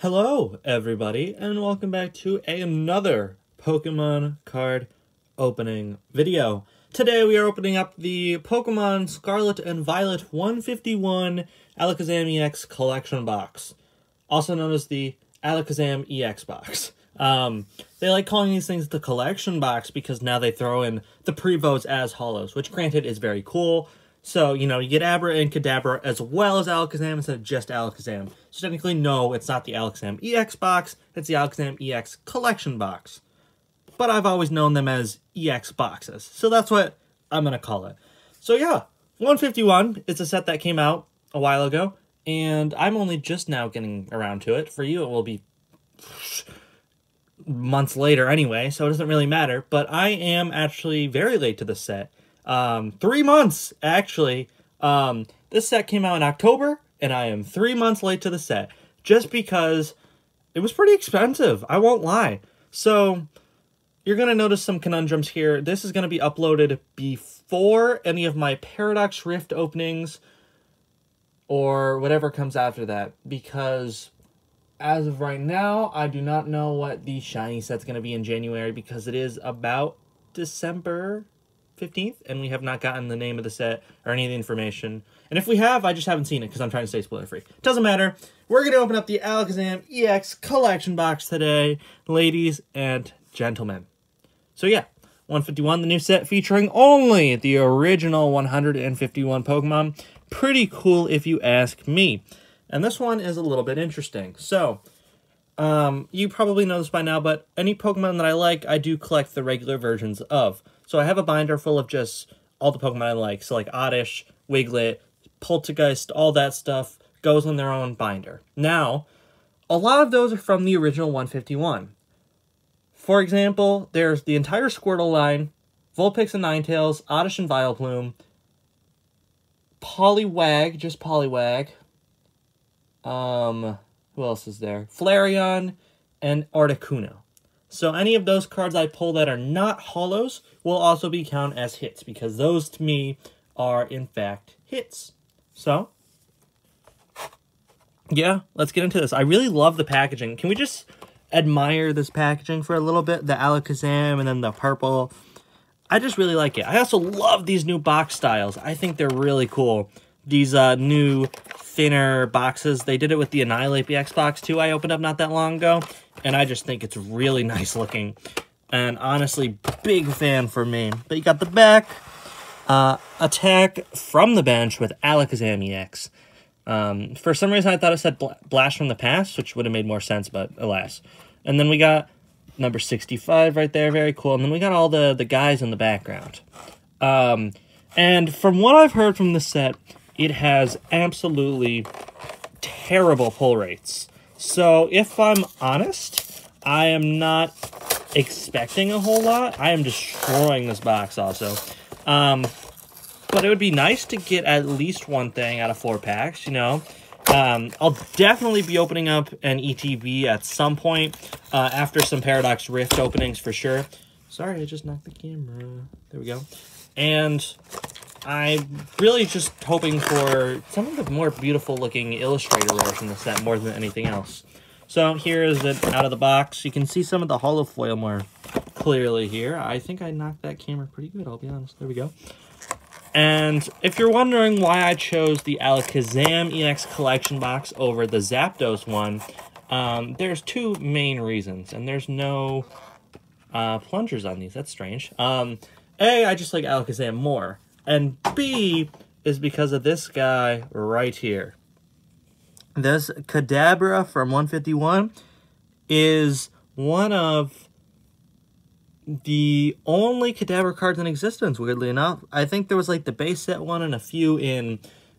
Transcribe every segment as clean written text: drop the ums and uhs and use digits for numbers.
Hello, everybody, and welcome back to another Pokemon card opening video. Today we are opening up the Pokemon Scarlet and Violet 151 Alakazam EX collection box, also known as the Alakazam EX box. They like calling these things the collection box because now they throw in the pre-votes as holos, which granted is very cool. So, you know, you get Abra and Kadabra as well as Alakazam instead of just Alakazam. So technically, no, it's not the Alakazam EX box, it's the Alakazam EX collection box. But I've always known them as EX boxes, so that's what I'm going to call it. So yeah, 151 is a set that came out a while ago, and I'm only just now getting around to it. For you, it will be months later anyway, so it doesn't really matter. But I am actually very late to the set. 3 months, actually. This set came out in October, and I am 3 months late to the set, just because it was pretty expensive, I won't lie. So, you're going to notice some conundrums here. This is going to be uploaded before any of my Paradox Rift openings, or whatever comes after that, because as of right now, I do not know what the shiny set's going to be in January, because it is about December 15th, and we have not gotten the name of the set or any of the information. And if we have, I just haven't seen it because I'm trying to stay spoiler-free. Doesn't matter. We're going to open up the Alakazam EX collection box today, ladies and gentlemen. So yeah, 151, the new set featuring only the original 151 Pokemon. Pretty cool if you ask me. And this one is a little bit interesting. So, you probably know this by now, but any Pokemon that I like, I do collect the regular versions of. So I have a binder full of just all the Pokemon I like. So like Oddish, Wiglet, Poltergeist, all that stuff goes in their own binder. Now, a lot of those are from the original 151. For example, there's the entire Squirtle line, Vulpix and Ninetales, Oddish and Vileplume, Poliwag, just Poliwag. Who else is there? Flareon and Articuno. So any of those cards I pull that are not holos will also be counted as hits, because those to me are in fact hits. So, yeah, let's get into this. I really love the packaging. Can we just admire this packaging for a little bit? The Alakazam and then the purple. I just really like it. I also love these new box styles. I think they're really cool. These new thinner boxes. They did it with the Annihilate BX box too. I opened up not that long ago, and I just think it's really nice looking. And honestly, big fan for me. But you got the back. Attack from the bench with Alakazam EX. For some reason, I thought it said Blast from the Past, which would have made more sense, but alas. And then we got number 65 right there. Very cool. And then we got all the guys in the background. And from what I've heard from the set, it has absolutely terrible pull rates. So, if I'm honest, I am not expecting a whole lot. I am destroying this box also. But it would be nice to get at least one thing out of 4 packs, you know. I'll definitely be opening up an ETB at some point after some Paradox Rift openings for sure. Sorry, I just knocked the camera. There we go. And I'm really just hoping for some of the more beautiful looking Illustrator rares in the set more than anything else. So here is it out of the box. You can see some of the holofoil more clearly here. I think I knocked that camera pretty good, I'll be honest. There we go. And if you're wondering why I chose the Alakazam EX collection box over the Zapdos one, there's 2 main reasons, and there's no plungers on these. That's strange. A, I just like Alakazam more. And B is because of this guy right here. This Kadabra from 151 is one of the only Kadabra cards in existence, weirdly enough. I think there was like the base set one and a few in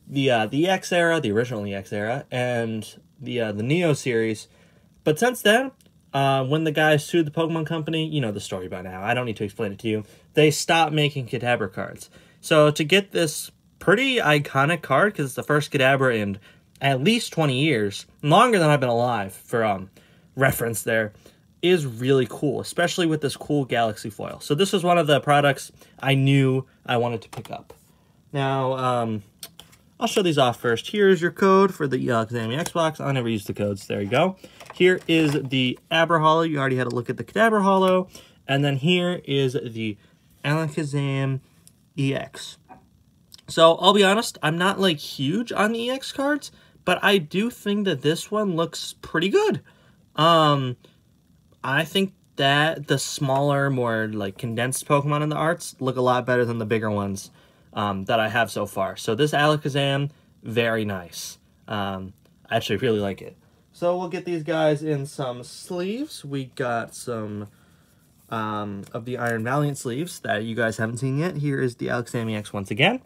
the EX era, the original EX era, and the Neo series. But since then, when the guys sued the Pokemon Company, you know the story by now, I don't need to explain it to you, they stopped making Kadabra cards. So to get this pretty iconic card, because it's the first Kadabra in at least 20 years, longer than I've been alive, for reference there, is really cool, especially with this cool Galaxy foil. So this was one of the products I knew I wanted to pick up. Now, I'll show these off first. Here's your code for the Alakazam Xbox. I never use the codes. There you go. Here is the Abra Holo. You already had a look at the Kadabra Holo. And then here is the Alakazam EX. So, I'll be honest, I'm not, like, huge on the EX cards, but I do think that this one looks pretty good. I think that the smaller, more, like, condensed Pokemon in the arts look a lot better than the bigger ones that I have so far. So, this Alakazam, very nice. I actually really like it. So, we'll get these guys in some sleeves. We got some of the Iron Valiant sleeves that you guys haven't seen yet. Here is the Alakazam EX once again.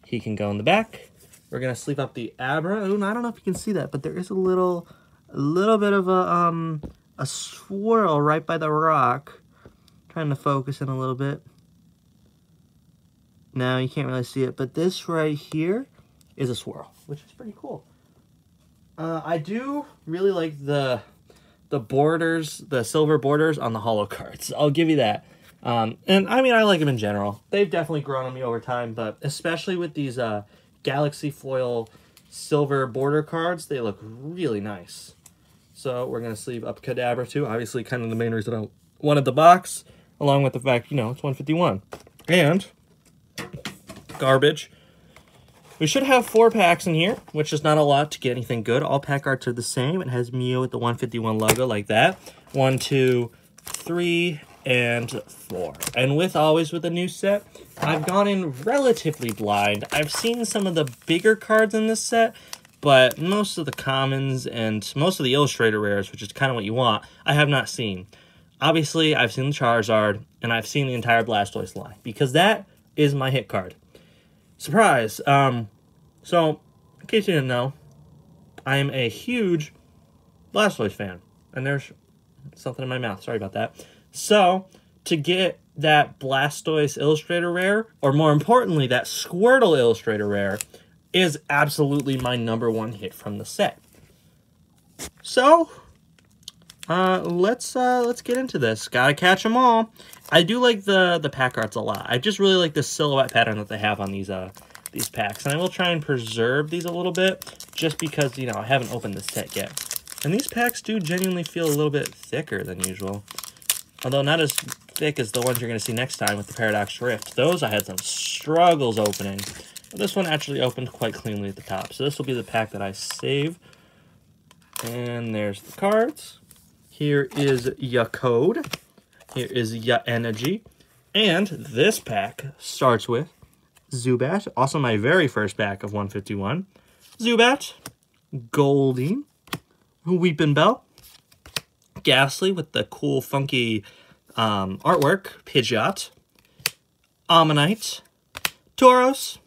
He can go in the back. We're gonna sleeve up the Abra. Ooh, I don't know if you can see that, but there is a little bit of a swirl right by the rock. Trying to focus in a little bit. No, you can't really see it, but this right here is a swirl, which is pretty cool. I do really like the borders, the silver borders on the holo cards. I'll give you that. And I mean, I like them in general. They've definitely grown on me over time, but especially with these Galaxy Foil silver border cards, they look really nice. So we're going to sleeve up Kadabra too. Obviously, kind of the main reason I wanted the box, along with the fact, you know, it's 151. And garbage. We should have 4 packs in here, which is not a lot to get anything good. All pack arts are the same. It has Mew with the 151 logo like that. 1, 2, 3, and 4. And always with a new set, I've gone in relatively blind. I've seen some of the bigger cards in this set, but most of the commons and most of the Illustrator rares, which is kind of what you want, I have not seen. Obviously, I've seen the Charizard, and I've seen the entire Blastoise line, because that is my hit card. Surprise! So, in case you didn't know, I am a huge Blastoise fan. And there's something in my mouth, sorry about that. So, to get that Blastoise Illustrator rare, or more importantly, that Squirtle Illustrator rare, is absolutely my #1 hit from the set. So, let's get into this. Gotta catch them all. I do like the pack arts a lot. I just really like the silhouette pattern that they have on these packs. And I will try and preserve these a little bit, just because, you know, I haven't opened this set yet. And these packs do genuinely feel a little bit thicker than usual. Although not as thick as the ones you're going to see next time with the Paradox Rift. Those I had some struggles opening. But this one actually opened quite cleanly at the top. So this will be the pack that I save. And there's the cards. Here is your code. Here is your energy. And this pack starts with Zubat. Also my very first pack of 151. Zubat. Goldeen. Weepin' Bell. Ghastly with the cool, funky artwork. Pidgeot. Ammonite. Tauros.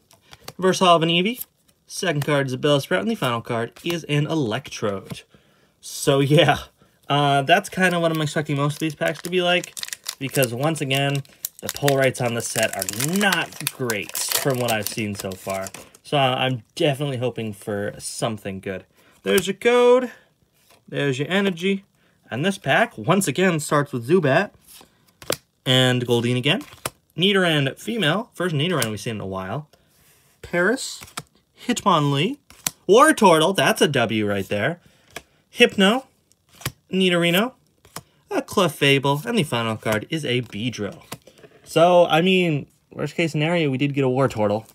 Versal of an Eevee. Second card is a Bellsprout. And the final card is an Electrode. So yeah. That's kind of what I'm expecting most of these packs to be like, because once again, the pull rates on the set are not great from what I've seen so far. So I'm definitely hoping for something good. There's your code, there's your energy, and this pack, once again, starts with Zubat, and Goldeen again. Nidoran female, first Nidoran we've seen in a while. Paris, Hitmonlee, Wartortle, that's a W right there. Hypno, Nidorino, a Clefable, and the final card is a Beedrill. So, I mean, worst case scenario, we did get a Wartortle.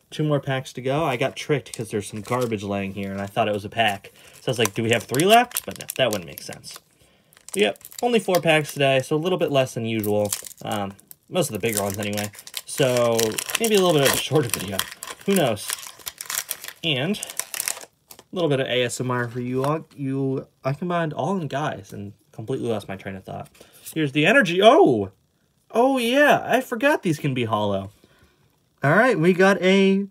2 more packs to go. I got tricked because there's some garbage laying here, and I thought it was a pack. So I was like, do we have 3 left? But no, that wouldn't make sense. But yep, only 4 packs today, so a little bit less than usual. Most of the bigger ones anyway. So, maybe a little bit of a shorter video. Who knows? And a little bit of ASMR for you all. I combined all in guys and completely lost my train of thought. Here's the energy. Oh yeah, I forgot these can be holo. All right, we got a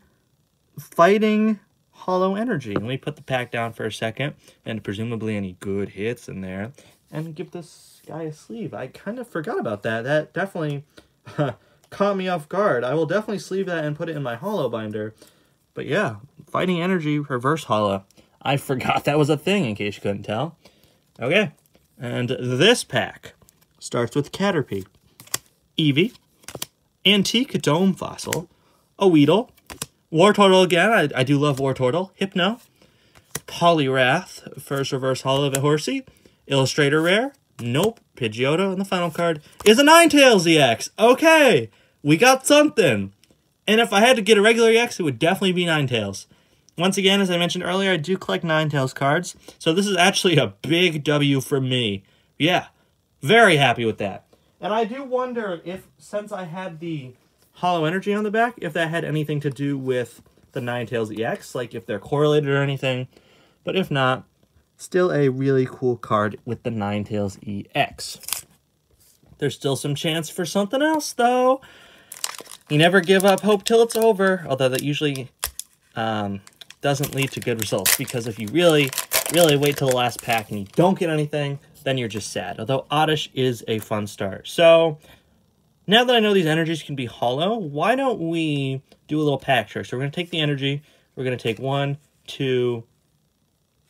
fighting holo energy. Let me put the pack down for a second, and presumably any good hits in there, and give this guy a sleeve. I kind of forgot about that. That definitely caught me off guard. I will definitely sleeve that and put it in my holo binder. But yeah, fighting energy reverse holo. I forgot that was a thing, in case you couldn't tell. Okay, and this pack starts with Caterpie, Eevee, Antique Dome Fossil, a Weedle, Wartortle again. I do love Wartortle. Hypno. Poliwrath. First reverse holo of a Horsey. Illustrator rare. Nope. Pidgeotto. And the final card is a Ninetales EX. Okay. We got something. And if I had to get a regular EX, it would definitely be Ninetales. Once again, as I mentioned earlier, I do collect Ninetales cards. So this is actually a big W for me. Yeah. Very happy with that. And I do wonder if, since I had the Holo Energy on the back, if that had anything to do with the Ninetales EX, like if they're correlated or anything. But if not, still a really cool card with the Ninetales EX. There's still some chance for something else, though. You never give up hope till it's over, although that usually doesn't lead to good results, because if you really wait till the last pack and you don't get anything, then you're just sad. Although Oddish is a fun start. So now that I know these energies can be holo, why don't we do a little pack trick? So we're going to take the energy, we're going to take 1, 2,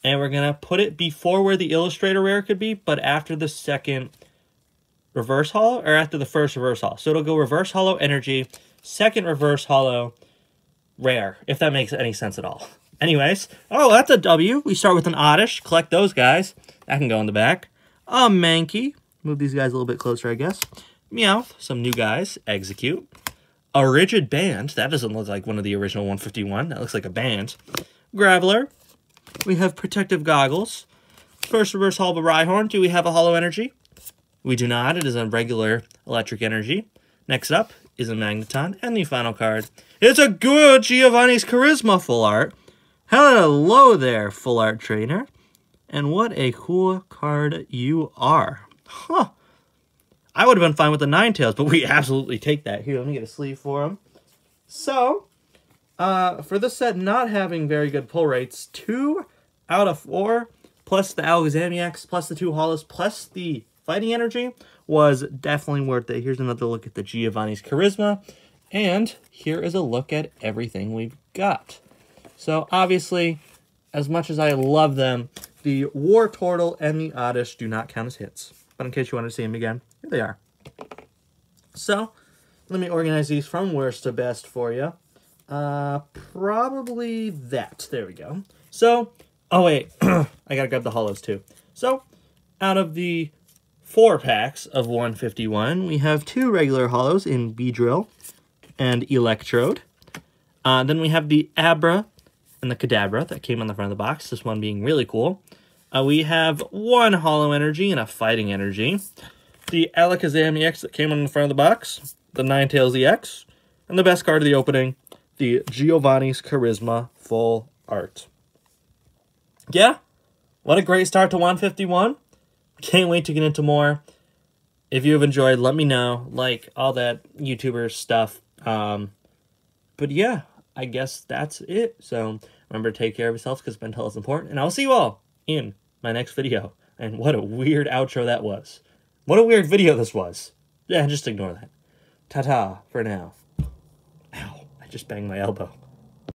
and we're going to put it before where the Illustrator rare could be, but after the second reverse holo, or after the first reverse holo. So it'll go reverse holo energy, second reverse holo rare, if that makes any sense at all. Anyways, oh, that's a W. We start with an Oddish. Collect those guys. That can go in the back. A Mankey. Move these guys a little bit closer, I guess. Meowth. Some new guys. Execute. A Rigid Band. That doesn't look like one of the original 151. That looks like a band. Graveler. We have Protective Goggles. First reverse holo Rhyhorn. Do we have a Holo Energy? We do not. It is a regular electric energy. Next up is a Magneton. And the final card is a good Giovanni's Charisma full art. Hello there, full art trainer. And what a cool card you are. Huh. I would have been fine with the Ninetales, but we absolutely take that. Here, let me get a sleeve for him. So, for this set not having very good pull rates, 2 out of 4, plus the Alakazam EX, plus the 2 holos, plus the Fighting Energy, was definitely worth it. Here's another look at the Giovanni's Charisma. And here is a look at everything we've got. So, obviously, as much as I love them, the Wartortle and the Oddish do not count as hits. But in case you want to see them again, here they are. So, let me organize these from worst to best for you. Probably that. There we go. So, oh wait, I gotta grab the holos too. So, out of the 4 packs of 151, we have 2 regular holos in Beedrill and Electrode. Then we have the Abra and the Kadabra that came on the front of the box, this one being really cool. We have 1 Holo Energy and a Fighting Energy. The Alakazam EX that came on the front of the box, the Ninetales EX, and the best card of the opening, the Giovanni's Charisma full art. Yeah, what a great start to 151. Can't wait to get into more. If you have enjoyed, let me know, like all that YouTuber stuff. But yeah, I guess that's it. So remember to take care of yourselves because mental health is important. And I'll see you all in my next video. And what a weird outro that was. What a weird video this was. Yeah, just ignore that. Ta-ta for now. Ow, I just banged my elbow.